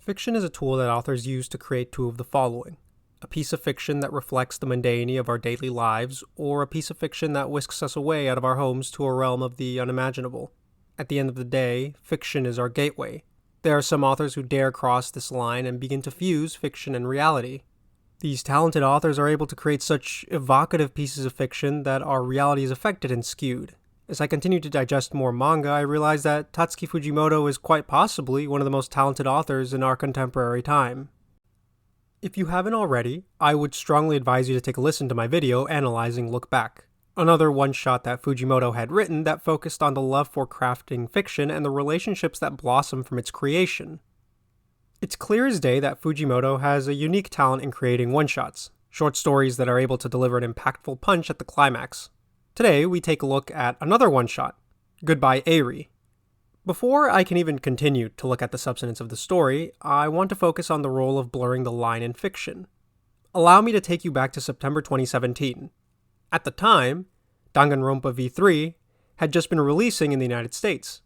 Fiction is a tool that authors use to create two of the following: a piece of fiction that reflects the mundanity of our daily lives, or a piece of fiction that whisks us away out of our homes to a realm of the unimaginable. At the end of the day, fiction is our gateway. There are some authors who dare cross this line and begin to fuse fiction and reality. These talented authors are able to create such evocative pieces of fiction that our reality is affected and skewed. As I continue to digest more manga, I realize that Tatsuki Fujimoto is quite possibly one of the most talented authors in our contemporary time. If you haven't already, I would strongly advise you to take a listen to my video analyzing Look Back, another one-shot that Fujimoto had written that focused on the love for crafting fiction and the relationships that blossom from its creation. It's clear as day that Fujimoto has a unique talent in creating one-shots, short stories that are able to deliver an impactful punch at the climax. Today, we take a look at another one-shot, Goodbye Eri. Before I can even continue to look at the substance of the story, I want to focus on the role of blurring the line in fiction. Allow me to take you back to September 2017. At the time, Danganronpa V3 had just been releasing in the United States.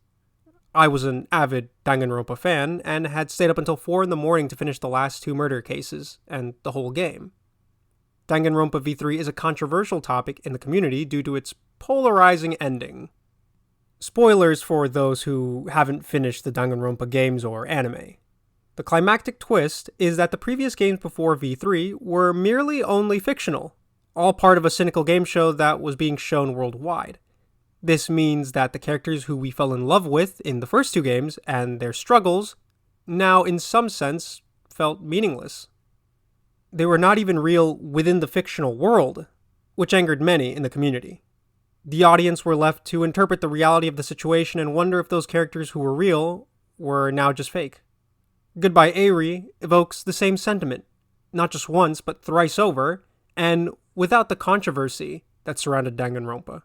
I was an avid Danganronpa fan and had stayed up until 4 in the morning to finish the last 2 murder cases and the whole game. Danganronpa V3 is a controversial topic in the community due to its polarizing ending. Spoilers for those who haven't finished the Danganronpa games or anime. The climactic twist is that the previous games before V3 were merely only fictional, all part of a cynical game show that was being shown worldwide. This means that the characters who we fell in love with in the first 2 games and their struggles now, in some sense, felt meaningless. They were not even real within the fictional world, which angered many in the community. The audience were left to interpret the reality of the situation and wonder if those characters who were real were now just fake. Goodbye Eri evokes the same sentiment, not just once, but thrice over, and without the controversy that surrounded Danganronpa.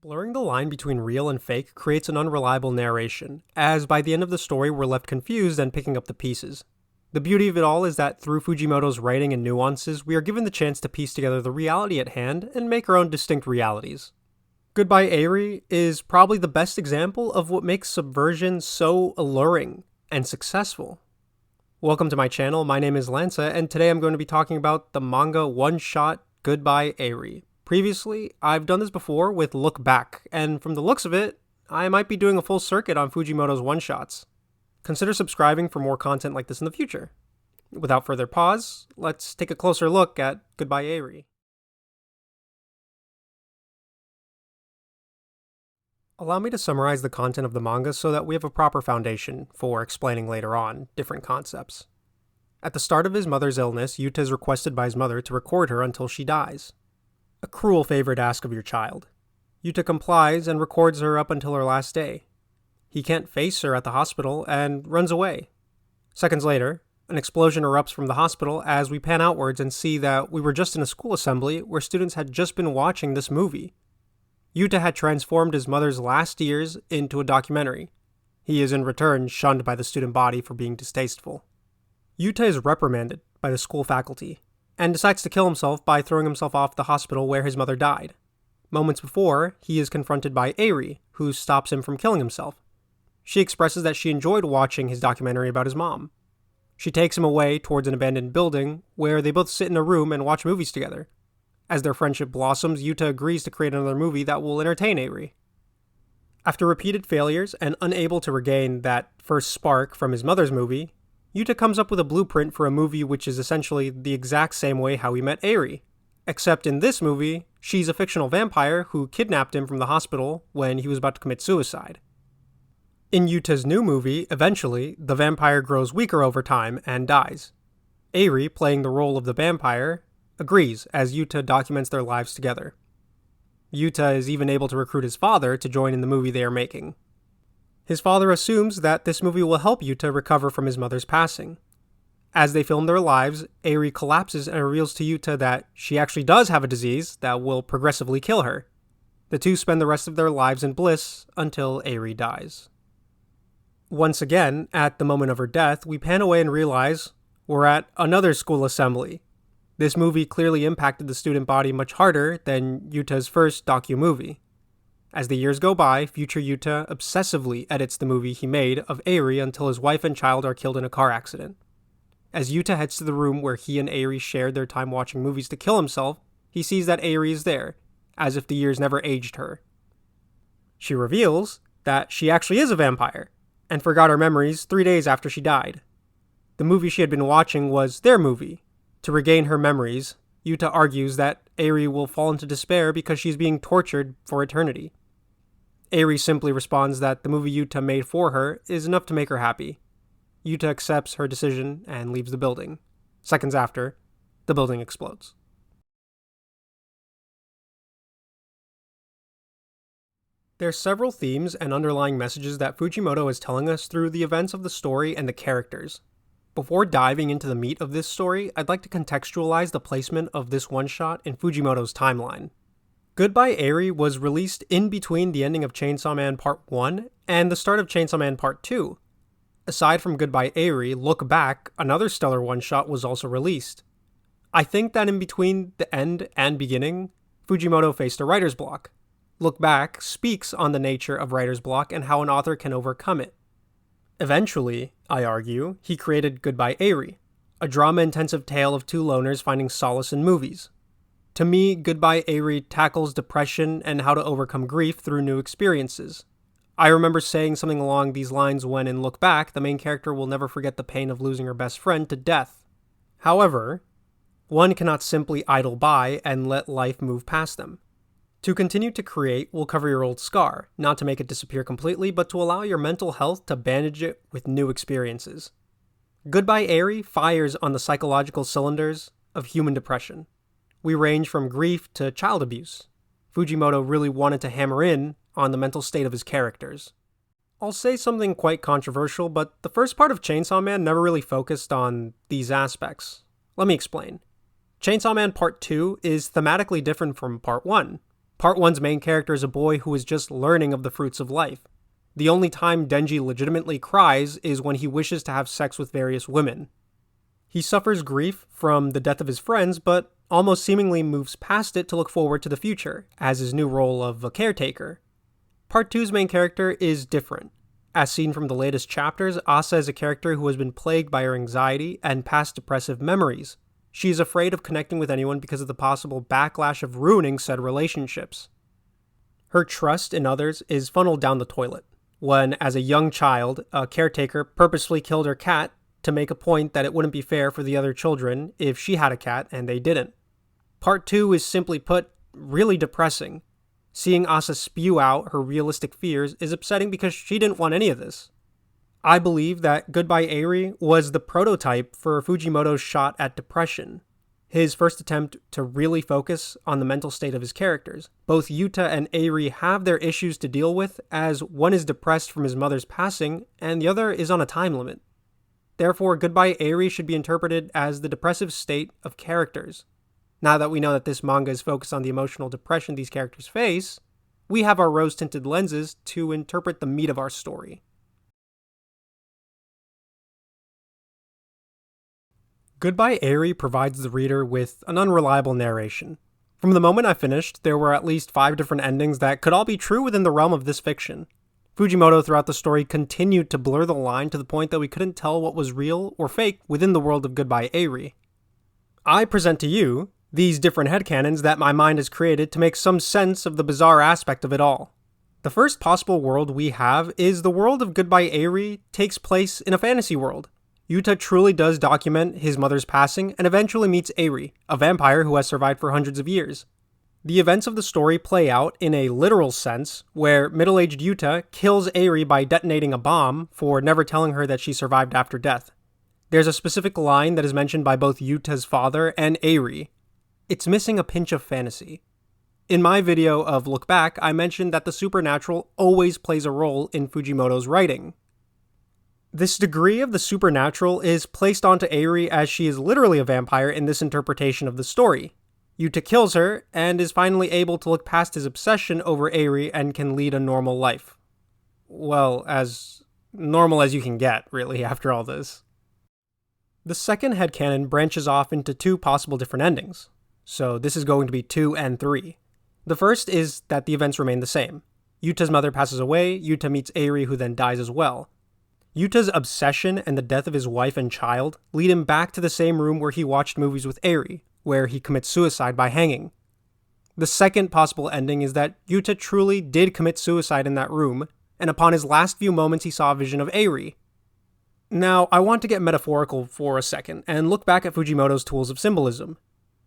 Blurring the line between real and fake creates an unreliable narration, as by the end of the story we're left confused and picking up the pieces. The beauty of it all is that through Fujimoto's writing and nuances, we are given the chance to piece together the reality at hand and make our own distinct realities. Goodbye Eri is probably the best example of what makes subversion so alluring and successful. Welcome to my channel, my name is Lanza, and today I'm going to be talking about the manga one-shot Goodbye Eri. Previously, I've done this before with Look Back, and from the looks of it, I might be doing a full circuit on Fujimoto's one-shots. Consider subscribing for more content like this in the future. Without further pause, let's take a closer look at Goodbye Eri. Allow me to summarize the content of the manga so that we have a proper foundation for explaining later on different concepts. At the start of his mother's illness, Yuta is requested by his mother to record her until she dies. A cruel favor to ask of your child. Yuta complies and records her up until her last day. He can't face her at the hospital and runs away. Seconds later, an explosion erupts from the hospital as we pan outwards and see that we were just in a school assembly where students had just been watching this movie. Yuta had transformed his mother's last years into a documentary. He is in return shunned by the student body for being distasteful. Yuta is reprimanded by the school faculty and decides to kill himself by throwing himself off the hospital where his mother died. Moments before, he is confronted by Eri, who stops him from killing himself. She expresses that she enjoyed watching his documentary about his mom. She takes him away towards an abandoned building where they both sit in a room and watch movies together. As their friendship blossoms, Yuta agrees to create another movie that will entertain Eri. After repeated failures and unable to regain that first spark from his mother's movie, Yuta comes up with a blueprint for a movie which is essentially the exact same way how he met Eri. Except in this movie, she's a fictional vampire who kidnapped him from the hospital when he was about to commit suicide. In Yuta's new movie, eventually, the vampire grows weaker over time and dies. Eri, playing the role of the vampire, agrees as Yuta documents their lives together. Yuta is even able to recruit his father to join in the movie they are making. His father assumes that this movie will help Yuta recover from his mother's passing. As they film their lives, Eri collapses and reveals to Yuta that she actually does have a disease that will progressively kill her. The two spend the rest of their lives in bliss until Eri dies. Once again, at the moment of her death, we pan away and realize we're at another school assembly. This movie clearly impacted the student body much harder than Yuta's first docu-movie. As the years go by, future Yuta obsessively edits the movie he made of Eri until his wife and child are killed in a car accident. As Yuta heads to the room where he and Eri shared their time watching movies to kill himself, he sees that Eri is there, as if the years never aged her. She reveals that she actually is a vampire, and forgot her memories 3 days after she died. The movie she had been watching was their movie. To regain her memories, Yuta argues that Eri will fall into despair because she's being tortured for eternity. Eri simply responds that the movie Yuta made for her is enough to make her happy. Yuta accepts her decision and leaves the building. Seconds after, the building explodes. There are several themes and underlying messages that Fujimoto is telling us through the events of the story and the characters. Before diving into the meat of this story, I'd like to contextualize the placement of this one-shot in Fujimoto's timeline. Goodbye Eri was released in between the ending of Chainsaw Man Part 1 and the start of Chainsaw Man Part 2. Aside from Goodbye Eri, Look Back, another stellar one-shot, was also released. I think that in between the end and beginning, Fujimoto faced a writer's block. Look Back speaks on the nature of writer's block and how an author can overcome it. Eventually, I argue, he created Goodbye Eri, a drama-intensive tale of two loners finding solace in movies. To me, Goodbye Eri tackles depression and how to overcome grief through new experiences. I remember saying something along these lines when, in Look Back, the main character will never forget the pain of losing her best friend to death. However, one cannot simply idle by and let life move past them. To continue to create will cover your old scar, not to make it disappear completely, but to allow your mental health to bandage it with new experiences. Goodbye Eri fires on the psychological cylinders of human depression. We range from grief to child abuse. Fujimoto really wanted to hammer in on the mental state of his characters. I'll say something quite controversial, but the first part of Chainsaw Man never really focused on these aspects. Let me explain. Chainsaw Man Part 2 is thematically different from Part 1. Part 1's main character is a boy who is just learning of the fruits of life. The only time Denji legitimately cries is when he wishes to have sex with various women. He suffers grief from the death of his friends, but almost seemingly moves past it to look forward to the future, as his new role of a caretaker. Part 2's main character is different. As seen from the latest chapters, Asa is a character who has been plagued by her anxiety and past depressive memories. She is afraid of connecting with anyone because of the possible backlash of ruining said relationships. Her trust in others is funneled down the toilet, when, as a young child, a caretaker purposefully killed her cat to make a point that it wouldn't be fair for the other children if she had a cat and they didn't. Part 2 is, simply put, really depressing. Seeing Asa spew out her realistic fears is upsetting because she didn't want any of this. I believe that Goodbye Eri was the prototype for Fujimoto's shot at depression, his first attempt to really focus on the mental state of his characters. Both Yuta and Eri have their issues to deal with, as one is depressed from his mother's passing and the other is on a time limit. Therefore, Goodbye Eri should be interpreted as the depressive state of characters. Now that we know that this manga is focused on the emotional depression these characters face, we have our rose-tinted lenses to interpret the meat of our story. Goodbye Eri provides the reader with an unreliable narration. From the moment I finished, there were at least 5 different endings that could all be true within the realm of this fiction. Fujimoto throughout the story continued to blur the line to the point that we couldn't tell what was real or fake within the world of Goodbye Eri. I present to you these different headcanons that my mind has created to make some sense of the bizarre aspect of it all. The first possible world we have is the world of Goodbye Eri takes place in a fantasy world. Yuta truly does document his mother's passing and eventually meets Eri, a vampire who has survived for hundreds of years. The events of the story play out in a literal sense, where middle-aged Yuta kills Eri by detonating a bomb for never telling her that she survived after death. There's a specific line that is mentioned by both Yuta's father and Eri. It's missing a pinch of fantasy. In my video of Look Back, I mentioned that the supernatural always plays a role in Fujimoto's writing. This degree of the supernatural is placed onto Eri as she is literally a vampire in this interpretation of the story. Yuta kills her, and is finally able to look past his obsession over Eri and can lead a normal life. Well, as normal as you can get, really, after all this. The second headcanon branches off into 2 possible different endings. So this is going to be 2 and 3. The first is that the events remain the same. Yuta's mother passes away, Yuta meets Eri, who then dies as well. Yuta's obsession and the death of his wife and child lead him back to the same room where he watched movies with Eri, where he commits suicide by hanging. The second possible ending is that Yuta truly did commit suicide in that room, and upon his last few moments he saw a vision of Eri. Now, I want to get metaphorical for a second and look back at Fujimoto's tools of symbolism.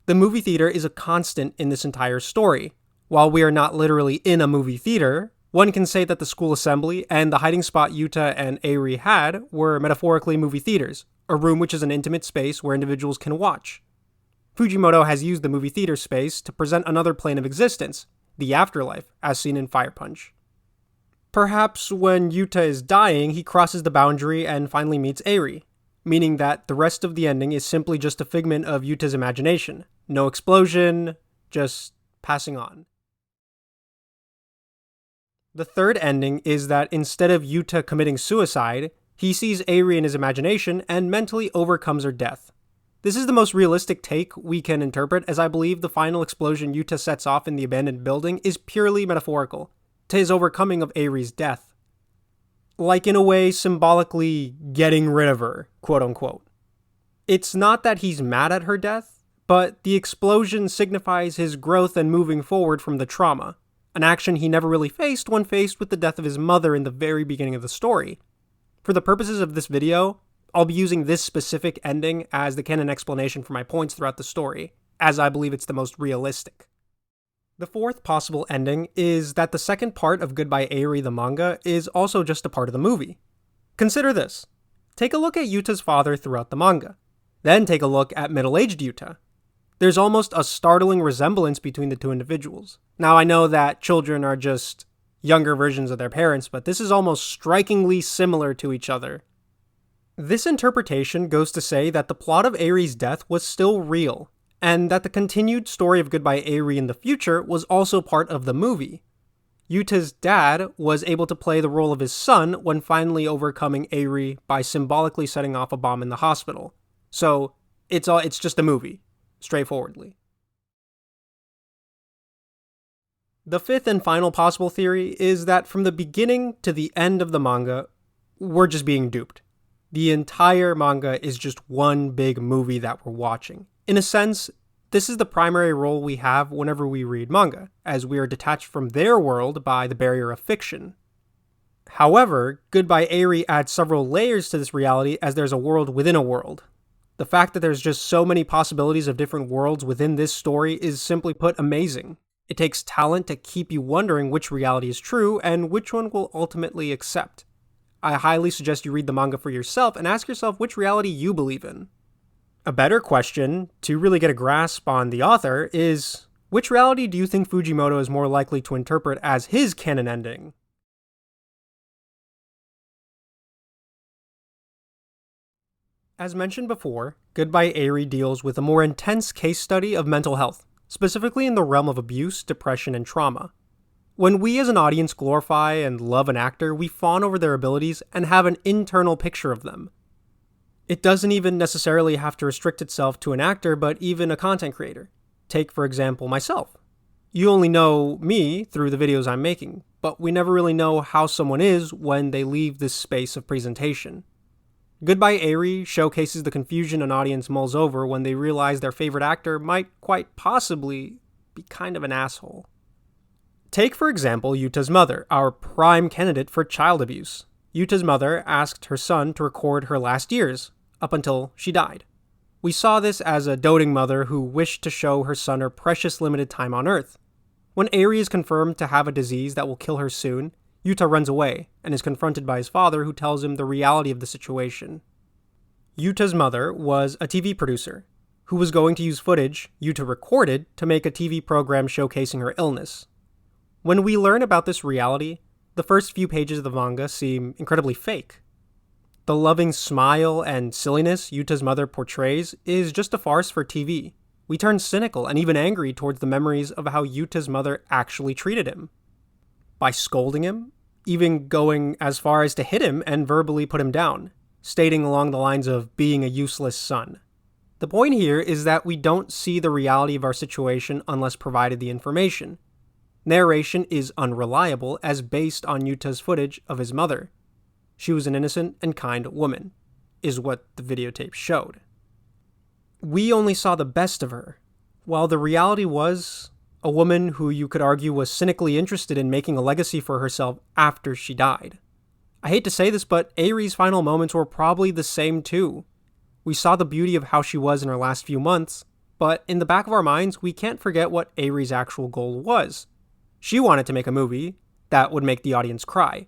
The movie theater is a constant in this entire story. While we are not literally in a movie theater, one can say that the school assembly and the hiding spot Yuta and Eri had were metaphorically movie theaters, a room which is an intimate space where individuals can watch. Fujimoto has used the movie theater space to present another plane of existence, the afterlife, as seen in Fire Punch. Perhaps when Yuta is dying, he crosses the boundary and finally meets Eri, meaning that the rest of the ending is simply just a figment of Yuta's imagination. No explosion, just passing on. The third ending is that instead of Yuta committing suicide, he sees Eri in his imagination and mentally overcomes her death. This is the most realistic take we can interpret, as I believe the final explosion Yuta sets off in the abandoned building is purely metaphorical, to his overcoming of Eri's death. Like, in a way, symbolically getting rid of her, quote-unquote. It's not that he's mad at her death, but the explosion signifies his growth and moving forward from the trauma, an action he never really faced when faced with the death of his mother in the very beginning of the story. For the purposes of this video, I'll be using this specific ending as the canon explanation for my points throughout the story, as I believe it's the most realistic. The fourth possible ending is that the second part of Goodbye Eri the manga is also just a part of the movie. Consider this. Take a look at Yuta's father throughout the manga. Then take a look at middle-aged Yuta. There's almost a startling resemblance between the two individuals. Now, I know that children are just younger versions of their parents, but this is almost strikingly similar to each other. This interpretation goes to say that the plot of Eri's death was still real, and that the continued story of Goodbye Eri in the future was also part of the movie. Yuta's dad was able to play the role of his son when finally overcoming Eri by symbolically setting off a bomb in the hospital. So, it's just a movie, straightforwardly. The fifth and final possible theory is that from the beginning to the end of the manga, we're just being duped. The entire manga is just one big movie that we're watching. In a sense, this is the primary role we have whenever we read manga, as we are detached from their world by the barrier of fiction. However, Goodbye Eri adds several layers to this reality as there's a world within a world. The fact that there's just so many possibilities of different worlds within this story is simply put amazing. It takes talent to keep you wondering which reality is true and which one will ultimately accept. I highly suggest you read the manga for yourself and ask yourself which reality you believe in. A better question, to really get a grasp on the author, is which reality do you think Fujimoto is more likely to interpret as his canon ending? As mentioned before, Goodbye Eri deals with a more intense case study of mental health, specifically in the realm of abuse, depression, and trauma. When we as an audience glorify and love an actor, we fawn over their abilities and have an internal picture of them. It doesn't even necessarily have to restrict itself to an actor, but even a content creator. Take, for example, myself. You only know me through the videos I'm making, but we never really know how someone is when they leave this space of presentation. Goodbye Eri showcases the confusion an audience mulls over when they realize their favorite actor might quite possibly be kind of an asshole. Take, for example, Yuta's mother, our prime candidate for child abuse. Yuta's mother asked her son to record her last years, up until she died. We saw this as a doting mother who wished to show her son her precious limited time on Earth. When Eri is confirmed to have a disease that will kill her soon, Yuta runs away and is confronted by his father, who tells him the reality of the situation. Yuta's mother was a TV producer, who was going to use footage Yuta recorded to make a TV program showcasing her illness. When we learn about this reality, the first few pages of the manga seem incredibly fake. The loving smile and silliness Yuta's mother portrays is just a farce for TV. We turn cynical and even angry towards the memories of how Yuta's mother actually treated him. By scolding him, even going as far as to hit him and verbally put him down, stating along the lines of being a useless son. The point here is that we don't see the reality of our situation unless provided the information. Narration is unreliable as based on Yuta's footage of his mother. She was an innocent and kind woman, is what the videotape showed. We only saw the best of her, while the reality was a woman who you could argue was cynically interested in making a legacy for herself after she died. I hate to say this, but Eri's final moments were probably the same too. We saw the beauty of how she was in her last few months, but in the back of our minds, we can't forget what Eri's actual goal was. She wanted to make a movie that would make the audience cry,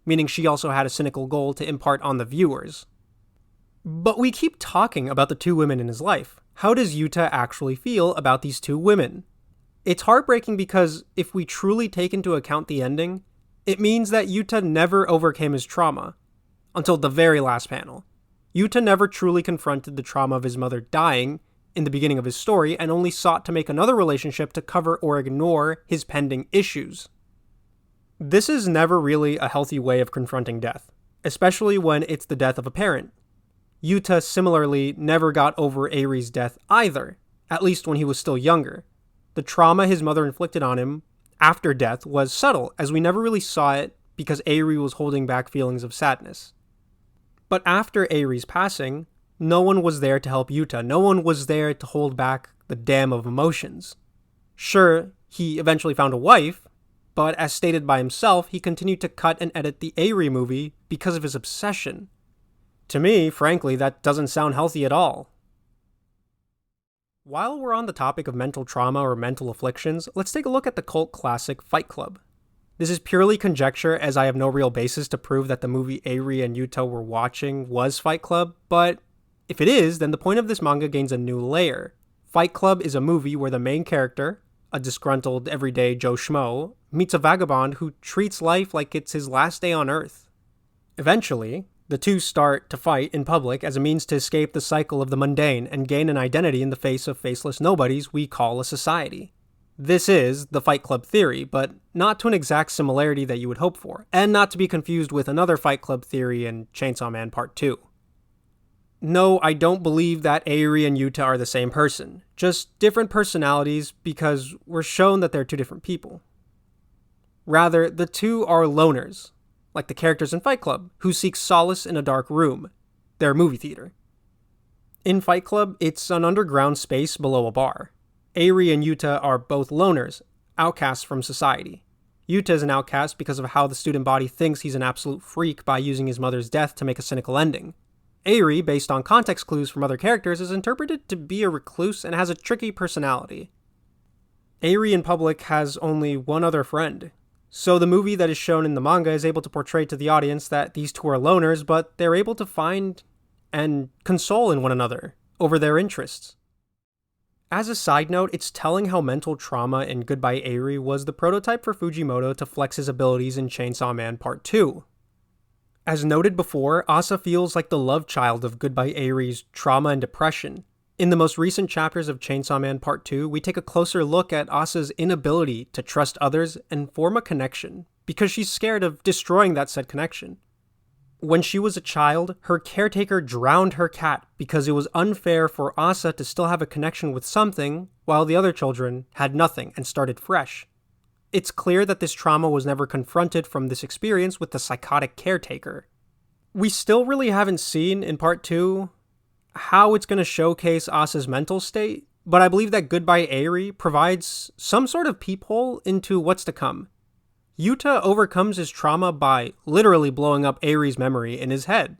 meaning she also had a cynical goal to impart on the viewers. But we keep talking about the two women in his life. How does Yuta actually feel about these two women? It's heartbreaking because if we truly take into account the ending, it means that Yuta never overcame his trauma, until the very last panel. Yuta never truly confronted the trauma of his mother dying in the beginning of his story and only sought to make another relationship to cover or ignore his pending issues. This is never really a healthy way of confronting death, especially when it's the death of a parent. Yuta similarly never got over Eri's death either, at least when he was still younger. The trauma his mother inflicted on him after death was subtle, as we never really saw it because Eri was holding back feelings of sadness. But after Eri's passing, no one was there to help Yuta. No one was there to hold back the dam of emotions. Sure, he eventually found a wife, but as stated by himself, he continued to cut and edit the Eri movie because of his obsession. To me, frankly, that doesn't sound healthy at all. While we're on the topic of mental trauma or mental afflictions, let's take a look at the cult classic Fight Club. This is purely conjecture, as I have no real basis to prove that the movie Eri and Yuta were watching was Fight Club, but if it is, then the point of this manga gains a new layer. Fight Club is a movie where the main character, a disgruntled everyday Joe Schmo, meets a vagabond who treats life like it's his last day on Earth. Eventually, the two start to fight in public as a means to escape the cycle of the mundane and gain an identity in the face of faceless nobodies we call a society. This is the Fight Club theory, but not to an exact similarity that you would hope for, and not to be confused with another Fight Club theory in Chainsaw Man Part 2. No, I don't believe that Eri and Yuta are the same person, just different personalities because we're shown that they're two different people. Rather, the two are loners, like the characters in Fight Club, who seek solace in a dark room, their movie theater. In Fight Club, it's an underground space below a bar. Eri and Yuta are both loners, outcasts from society. Yuta is an outcast because of how the student body thinks he's an absolute freak by using his mother's death to make a cynical ending. Eri, based on context clues from other characters, is interpreted to be a recluse and has a tricky personality. Eri in public has only one other friend, so the movie that is shown in the manga is able to portray to the audience that these two are loners, but they're able to find and console in one another over their interests. As a side note, it's telling how mental trauma in Goodbye Eri was the prototype for Fujimoto to flex his abilities in Chainsaw Man Part 2. As noted before, Asa feels like the love child of Goodbye Eri's trauma and depression. In the most recent chapters of Chainsaw Man Part 2, we take a closer look at Asa's inability to trust others and form a connection, because she's scared of destroying that said connection. When she was a child, her caretaker drowned her cat because it was unfair for Asa to still have a connection with something, while the other children had nothing and started fresh. It's clear that this trauma was never confronted from this experience with the psychotic caretaker. We still really haven't seen, in Part 2, how it's going to showcase Asa's mental state, but I believe that Goodbye Eri provides some sort of peephole into what's to come. Yuta overcomes his trauma by literally blowing up Eri's memory in his head.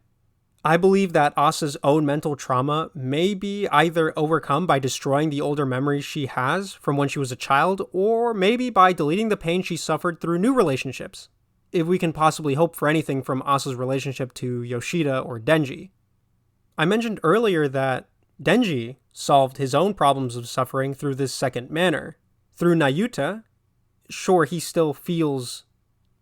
I believe that Asa's own mental trauma may be either overcome by destroying the older memories she has from when she was a child, or maybe by deleting the pain she suffered through new relationships, if we can possibly hope for anything from Asa's relationship to Yoshida or Denji. I mentioned earlier that Denji solved his own problems of suffering through this second manner. Through Nayuta, sure, he still feels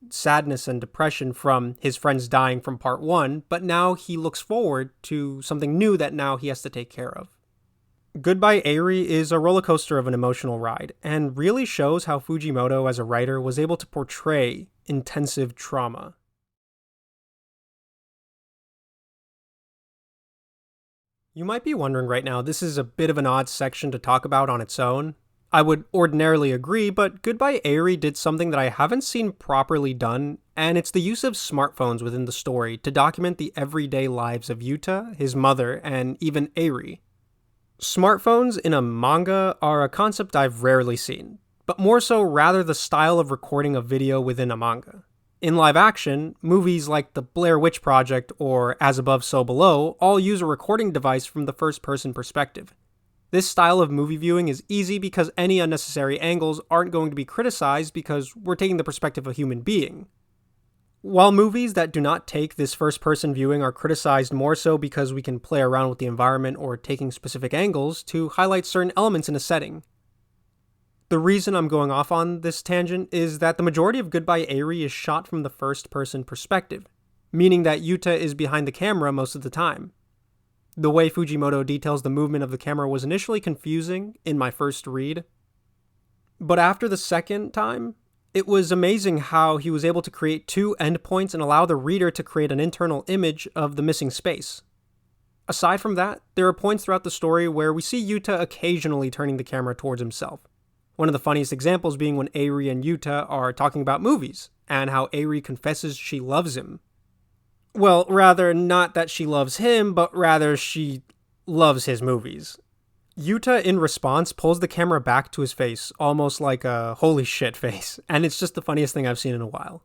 sadness and depression from his friends dying from Part 1, but now he looks forward to something new that now he has to take care of. Goodbye Eri is a roller coaster of an emotional ride, and really shows how Fujimoto as a writer was able to portray intensive trauma. You might be wondering right now, this is a bit of an odd section to talk about on its own. I would ordinarily agree, but Goodbye Eri did something that I haven't seen properly done, and it's the use of smartphones within the story to document the everyday lives of Yuta, his mother, and even Eri. Smartphones in a manga are a concept I've rarely seen, but more so rather the style of recording a video within a manga. In live action, movies like The Blair Witch Project or As Above, So Below all use a recording device from the first-person perspective. This style of movie viewing is easy because any unnecessary angles aren't going to be criticized because we're taking the perspective of a human being. While movies that do not take this first-person viewing are criticized more so because we can play around with the environment or taking specific angles to highlight certain elements in a setting. The reason I'm going off on this tangent is that the majority of Goodbye Eri is shot from the first-person perspective, meaning that Yuta is behind the camera most of the time. The way Fujimoto details the movement of the camera was initially confusing in my first read, but after the second time, it was amazing how he was able to create two endpoints and allow the reader to create an internal image of the missing space. Aside from that, there are points throughout the story where we see Yuta occasionally turning the camera towards himself. One of the funniest examples being when Eri and Yuta are talking about movies, and how Eri confesses she loves him. Well, rather, not that she loves him, but rather she loves his movies. Yuta, in response, pulls the camera back to his face, almost like a holy shit face, and it's just the funniest thing I've seen in a while.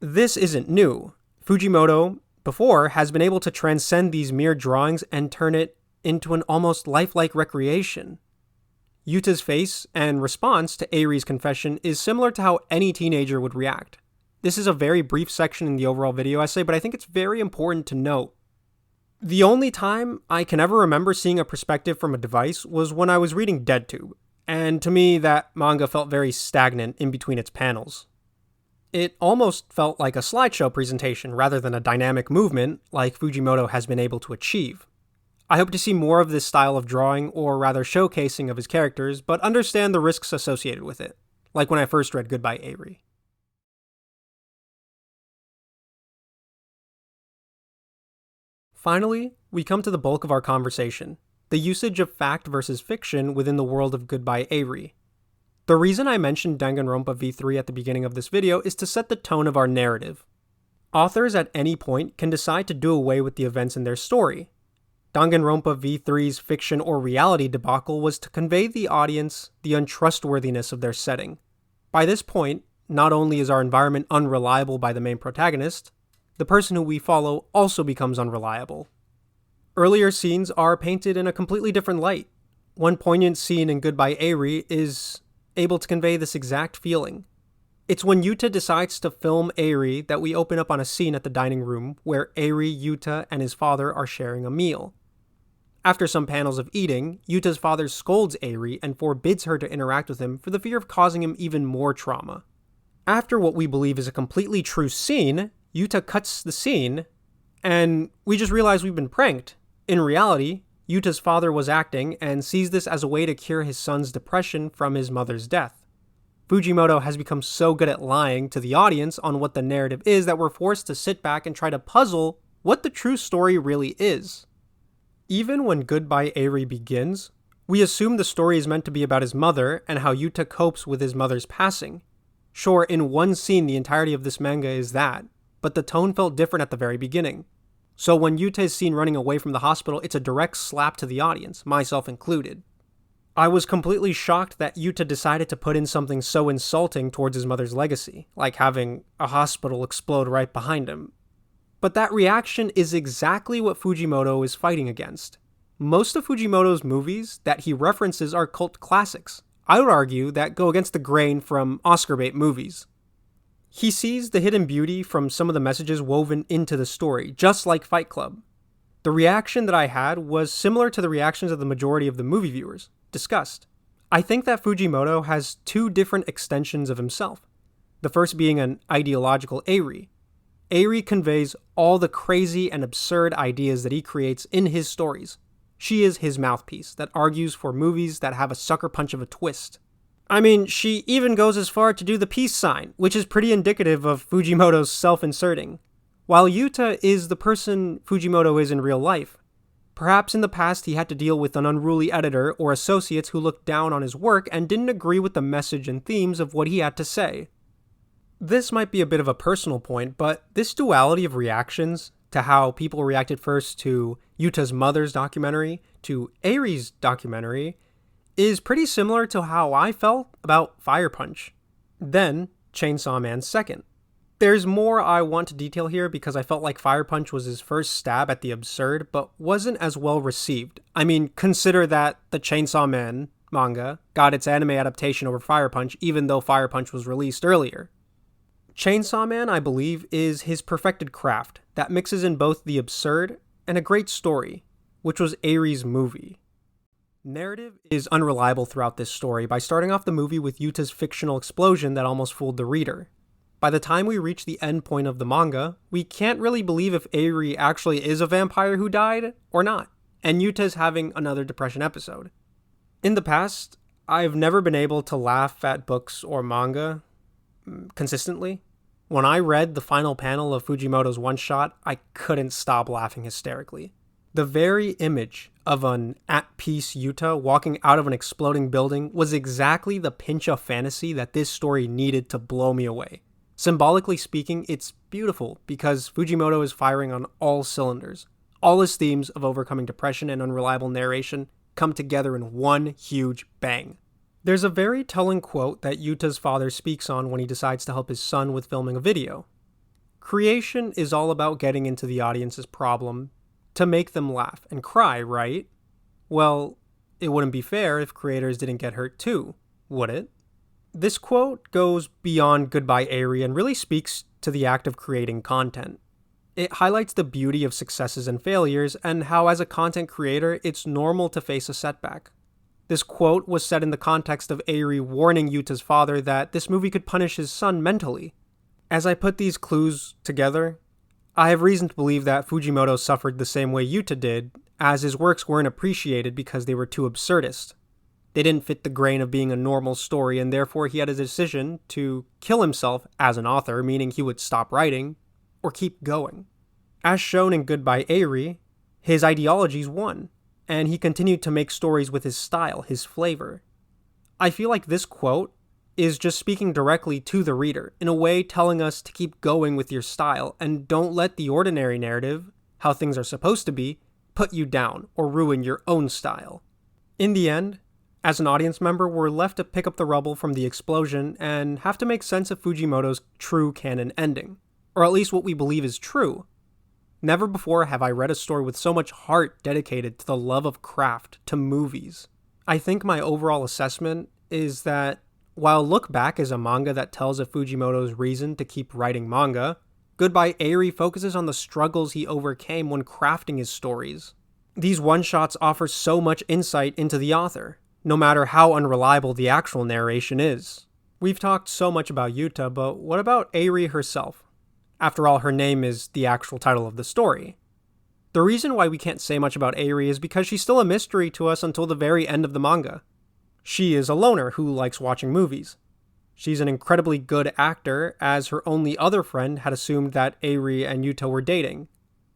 This isn't new. Fujimoto, before, has been able to transcend these mere drawings and turn it into an almost lifelike recreation. Yuta's face and response to Eri's confession is similar to how any teenager would react. This is a very brief section in the overall video essay, but I think it's very important to note. The only time I can ever remember seeing a perspective from a device was when I was reading DeadTube, and to me that manga felt very stagnant in between its panels. It almost felt like a slideshow presentation rather than a dynamic movement like Fujimoto has been able to achieve. I hope to see more of this style of drawing, or rather showcasing of his characters, but understand the risks associated with it, like when I first read Goodbye Eri. Finally, we come to the bulk of our conversation, the usage of fact versus fiction within the world of Goodbye Eri. The reason I mentioned Danganronpa v3 at the beginning of this video is to set the tone of our narrative. Authors at any point can decide to do away with the events in their story. Danganronpa v3's fiction or reality debacle was to convey the audience the untrustworthiness of their setting. By this point, not only is our environment unreliable by the main protagonist, the person who we follow also becomes unreliable. Earlier scenes are painted in a completely different light. One poignant scene in Goodbye Eri is able to convey this exact feeling. It's when Yuta decides to film Eri that we open up on a scene at the dining room where Eri, Yuta, and his father are sharing a meal. After some panels of eating, Yuta's father scolds Eri and forbids her to interact with him for the fear of causing him even more trauma. After what we believe is a completely true scene, Yuta cuts the scene, and we just realize we've been pranked. In reality, Yuta's father was acting and sees this as a way to cure his son's depression from his mother's death. Fujimoto has become so good at lying to the audience on what the narrative is that we're forced to sit back and try to puzzle what the true story really is. Even when Goodbye Eri begins, we assume the story is meant to be about his mother and how Yuta copes with his mother's passing. Sure, in one scene the entirety of this manga is that, but the tone felt different at the very beginning. So when Yuta is seen running away from the hospital, it's a direct slap to the audience, myself included. I was completely shocked that Yuta decided to put in something so insulting towards his mother's legacy, like having a hospital explode right behind him. But that reaction is exactly what Fujimoto is fighting against. Most of Fujimoto's movies that he references are cult classics. I would argue that go against the grain from Oscar bait movies. He sees the hidden beauty from some of the messages woven into the story, just like Fight Club. The reaction that I had was similar to the reactions of the majority of the movie viewers. Disgust. I think that Fujimoto has two different extensions of himself. The first being an ideological Eri. Eri conveys all the crazy and absurd ideas that he creates in his stories. She is his mouthpiece that argues for movies that have a sucker punch of a twist. I mean, she even goes as far to do the peace sign, which is pretty indicative of Fujimoto's self-inserting. While Yuta is the person Fujimoto is in real life, Perhaps in the past he had to deal with an unruly editor or associates who looked down on his work and didn't agree with the message and themes of what he had to say. This might be a bit of a personal point, but this duality of reactions to how people reacted first to Yuta's mother's documentary to Eri's documentary is pretty similar to how I felt about Fire Punch, then Chainsaw Man second. There's more I want to detail here because I felt like Fire Punch was his first stab at the absurd, but wasn't as well received. I mean, consider that the Chainsaw Man manga got its anime adaptation over Fire Punch, even though Fire Punch was released earlier. Chainsaw Man, I believe, is his perfected craft that mixes in both the absurd and a great story, which was Eri's movie. Narrative is unreliable throughout this story by starting off the movie with Yuta's fictional explosion that almost fooled the reader. By the time we reach the end point of the manga, we can't really believe if Eri actually is a vampire who died or not, and Yuta's having another depression episode. In the past, I've never been able to laugh at books or manga consistently. When I read the final panel of Fujimoto's one-shot, I couldn't stop laughing hysterically. The very image of an at-peace Yuta walking out of an exploding building was exactly the pinch of fantasy that this story needed to blow me away. Symbolically speaking, it's beautiful because Fujimoto is firing on all cylinders. All his themes of overcoming depression and unreliable narration come together in one huge bang. There's a very telling quote that Yuta's father speaks on when he decides to help his son with filming a video. Creation is all about getting into the audience's problem to make them laugh and cry, right? Well, it wouldn't be fair if creators didn't get hurt too, would it? This quote goes beyond Goodbye Eri and really speaks to the act of creating content. It highlights the beauty of successes and failures and how as a content creator, it's normal to face a setback. This quote was said in the context of Eri warning Yuta's father that this movie could punish his son mentally. As I put these clues together, I have reason to believe that Fujimoto suffered the same way Yuta did, as his works weren't appreciated because they were too absurdist. They didn't fit the grain of being a normal story, and therefore he had a decision to kill himself as an author, meaning he would stop writing, or keep going. As shown in Goodbye Eri, his ideologies won, and he continued to make stories with his style, his flavor. I feel like this quote is just speaking directly to the reader, in a way telling us to keep going with your style, and don't let the ordinary narrative, how things are supposed to be, put you down or ruin your own style. In the end, as an audience member, we're left to pick up the rubble from the explosion and have to make sense of Fujimoto's true canon ending, or at least what we believe is true. Never before have I read a story with so much heart dedicated to the love of craft, to movies. I think my overall assessment is that while Look Back is a manga that tells of Fujimoto's reason to keep writing manga, Goodbye Eri focuses on the struggles he overcame when crafting his stories. These one-shots offer so much insight into the author, no matter how unreliable the actual narration is. We've talked so much about Yuta, but what about Eri herself? After all, her name is the actual title of the story. The reason why we can't say much about Eri is because she's still a mystery to us until the very end of the manga. She is a loner who likes watching movies. She's an incredibly good actor, as her only other friend had assumed that Eri and Yuta were dating.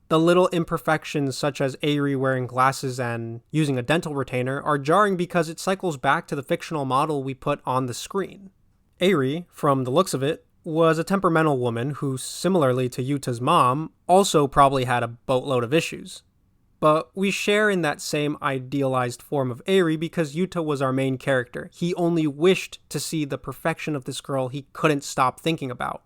The little imperfections such as Eri wearing glasses and using a dental retainer are jarring because it cycles back to the fictional model we put on the screen. Eri, from the looks of it, was a temperamental woman who, similarly to Yuta's mom, also probably had a boatload of issues. But we share in that same idealized form of Eri because Yuta was our main character. He only wished to see the perfection of this girl he couldn't stop thinking about.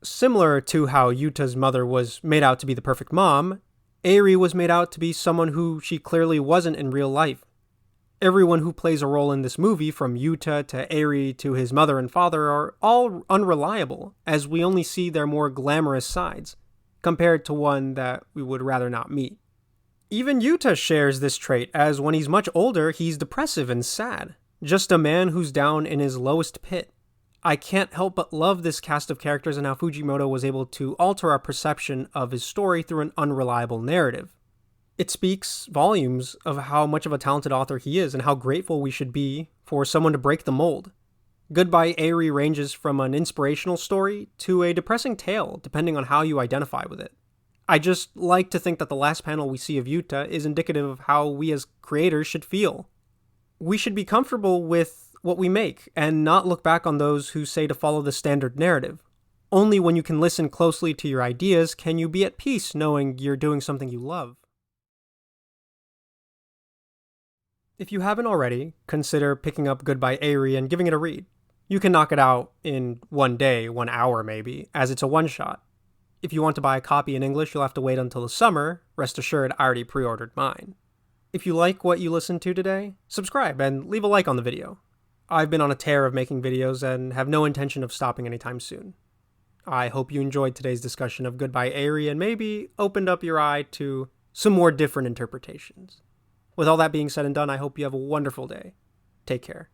Similar to how Yuta's mother was made out to be the perfect mom, Eri was made out to be someone who she clearly wasn't in real life. Everyone who plays a role in this movie, from Yuta to Eri to his mother and father, are all unreliable, as we only see their more glamorous sides, compared to one that we would rather not meet. Even Yuta shares this trait, as when he's much older, he's depressive and sad, just a man who's down in his lowest pit. I can't help but love this cast of characters and how Fujimoto was able to alter our perception of his story through an unreliable narrative. It speaks volumes of how much of a talented author he is and how grateful we should be for someone to break the mold. Goodbye Eri ranges from an inspirational story to a depressing tale, depending on how you identify with it. I just like to think that the last panel we see of Yuta is indicative of how we as creators should feel. We should be comfortable with what we make and not look back on those who say to follow the standard narrative. Only when you can listen closely to your ideas can you be at peace knowing you're doing something you love. If you haven't already, consider picking up Goodbye Eri and giving it a read. You can knock it out in one day, 1 hour maybe, as it's a one-shot. If you want to buy a copy in English, you'll have to wait until the summer. Rest assured, I already pre-ordered mine. If you like what you listened to today, subscribe and leave a like on the video. I've been on a tear of making videos and have no intention of stopping anytime soon. I hope you enjoyed today's discussion of Goodbye Eri and maybe opened up your eye to some more different interpretations. With all that being said and done, I hope you have a wonderful day. Take care.